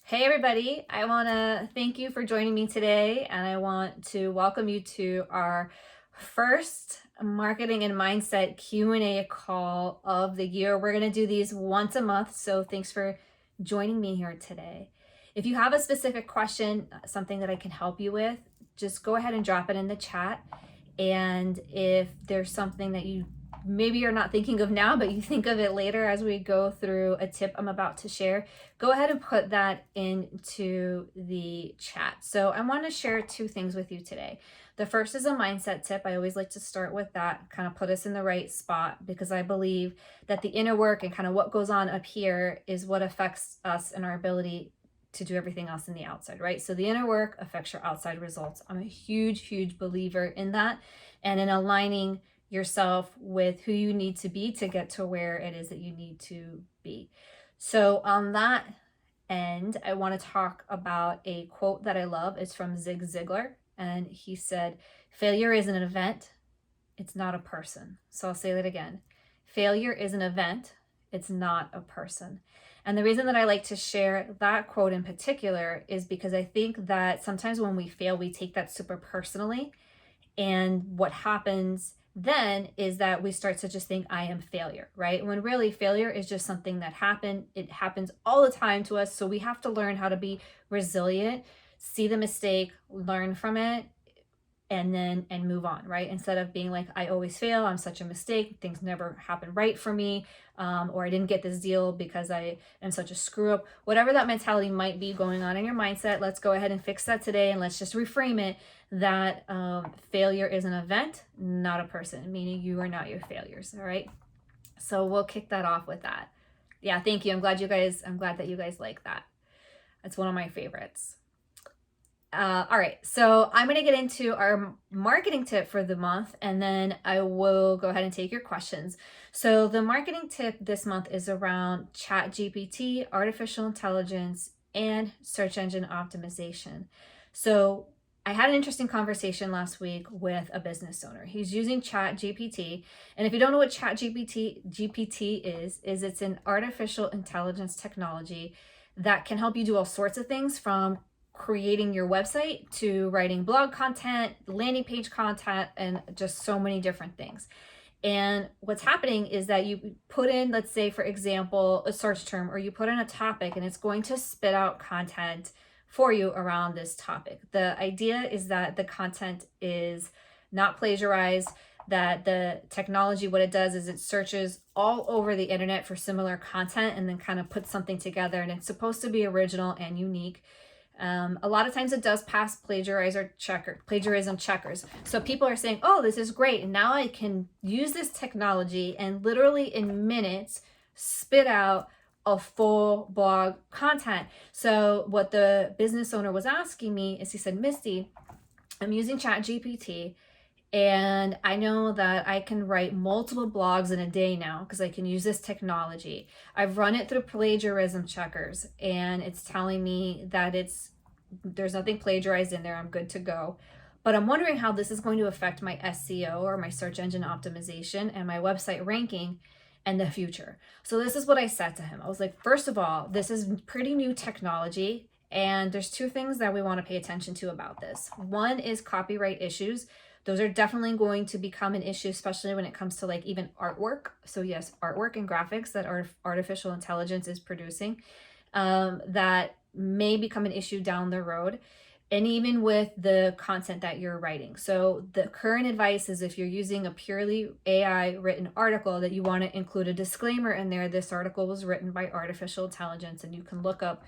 Hey everybody, I want to thank you for joining me today, and I want to welcome you to our first marketing and mindset Q&A call of the year. We're going to do these once a month, so thanks for joining me here today. If you have a specific question, something that I can help you with, just go ahead and drop it in the chat. And if there's something that you maybe you're not thinking of now, but you think of it later as we go through a tip I'm about to share, go ahead and put that into the chat. So I want to share two things with you today. The first is a mindset tip. I always like to start with that, kind of put us in the right spot, because I believe that the inner work and kind of what goes on up here is what affects us and our ability to do everything else in the outside, right? So the inner work affects your outside results. I'm a huge believer in that, and in aligning yourself with who you need to be to get to where it is that you need to be. So on that end, I want to talk about a quote that I love. It's from Zig Ziglar, and he said, "Failure is an event, it's not a person." So I'll say that again. Failure is an event, it's not a person. And the reason that I like to share that quote in particular is because I think that sometimes when we fail, we take that super personally. And what happens then is that we start to just think, I am failure, right? When really failure is just something that happened. It happens all the time to us. So we have to learn how to be resilient, see the mistake, learn from it, and move on, right? Instead of being like, I always fail, I'm such a mistake, things never happen right for me, or I didn't get this deal because I am such a screw up. Whatever that mentality might be going on in your mindset, let's go ahead and fix that today, and let's just reframe it that failure is an event, not a person, meaning you are not your failures. All right, so we'll kick that off with that. Yeah, thank you. I'm glad that you guys like that. It's one of my favorites. All right, so I'm going to get into our marketing tip for the month, and then I will go ahead and take your questions. So the marketing tip this month is around ChatGPT, artificial intelligence, and search engine optimization. So I had an interesting conversation last week with a business owner. He's using ChatGPT, and if you don't know what ChatGPT is it's an artificial intelligence technology that can help you do all sorts of things, from creating your website to writing blog content, landing page content, and just so many different things. And what's happening is that you put in, let's say, for example, a search term, or you put in a topic, and it's going to spit out content for you around this topic. The idea is that the content is not plagiarized, that the technology, what it does is it searches all over the internet for similar content and then kind of puts something together, and it's supposed to be original and unique. A lot of times it does pass plagiarism checkers. So people are saying, oh, this is great. And now I can use this technology and literally in minutes spit out a full blog content. So what the business owner was asking me is, he said, Misty, I'm using ChatGPT, and I know that I can write multiple blogs in a day now because I can use this technology. I've run it through plagiarism checkers, and it's telling me that there's nothing plagiarized in there. I'm good to go. But I'm wondering how this is going to affect my SEO, or my search engine optimization, and my website ranking in the future. So this is what I said to him. I was like, first of all, this is pretty new technology, and there's two things that we want to pay attention to about this. One is copyright issues. Those are definitely going to become an issue, especially when it comes to like even artwork. So yes, artwork and graphics that artificial intelligence is producing, that may become an issue down the road, and even with the content that you're writing. So the current advice is, if you're using a purely AI written article, that you want to include a disclaimer in there. This article was written by artificial intelligence, and you can look up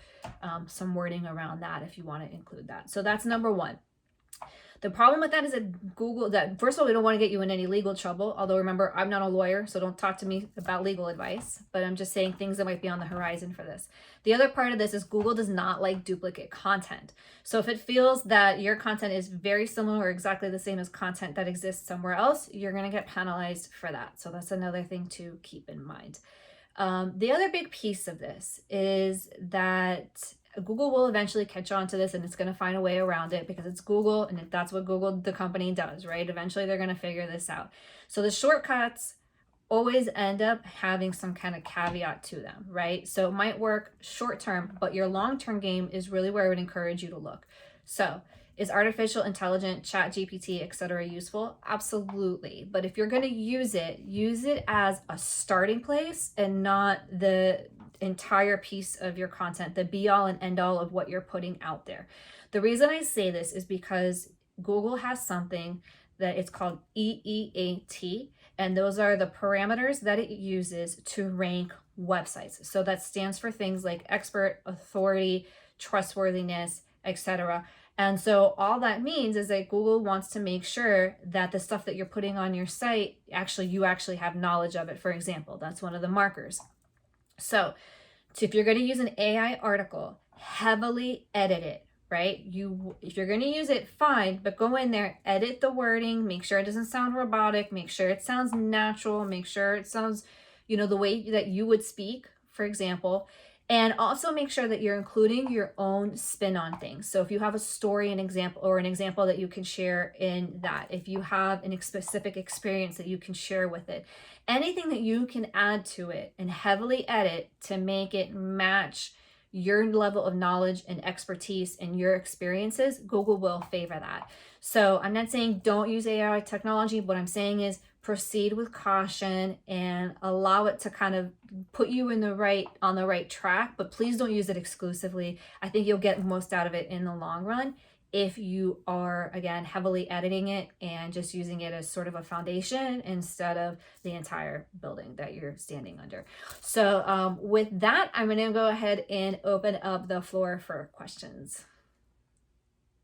some wording around that if you want to include that. So that's number one. The problem with that is that first of all, we don't want to get you in any legal trouble. Although remember, I'm not a lawyer, so don't talk to me about legal advice, but I'm just saying things that might be on the horizon for this. The other part of this is Google does not like duplicate content. So if it feels that your content is very similar or exactly the same as content that exists somewhere else, you're going to get penalized for that. So that's another thing to keep in mind. The other big piece of this is that Google will eventually catch on to this, and it's going to find a way around it because it's Google, and that's what Google, the company, does, right? Eventually they're going to figure this out. So the shortcuts always end up having some kind of caveat to them, right? So it might work short term, but your long-term game is really where I would encourage you to look. So is artificial intelligence, ChatGPT, etc. useful? Absolutely. But if you're going to use it as a starting place and not the entire piece of your content, the be all and end all of what you're putting out there. The reason I say this is because Google has something that it's called EEAT, and those are the parameters that it uses to rank websites. So that stands for things like expert, authority, trustworthiness, etc. And so all that means is that Google wants to make sure that the stuff that you're putting on your site, you actually have knowledge of it, for example. That's one of the markers. So if you're going to use an AI article, heavily edit it, right? If you're going to use it, fine, but go in there, edit the wording, make sure it doesn't sound robotic, make sure it sounds natural, make sure it sounds, the way that you would speak, for example. And also make sure that you're including your own spin on things. So if you have a story, an example that you can share in that, if you have a specific experience that you can share with it, anything that you can add to it and heavily edit to make it match your level of knowledge and expertise and your experiences, Google will favor that. So I'm not saying don't use AI technology. What I'm saying is proceed with caution and allow it to kind of put you on the right track, but please don't use it exclusively. I think you'll get most out of it in the long run if you are, again, heavily editing it and just using it as sort of a foundation instead of the entire building that you're standing under. So with that, I'm going to go ahead and open up the floor for questions.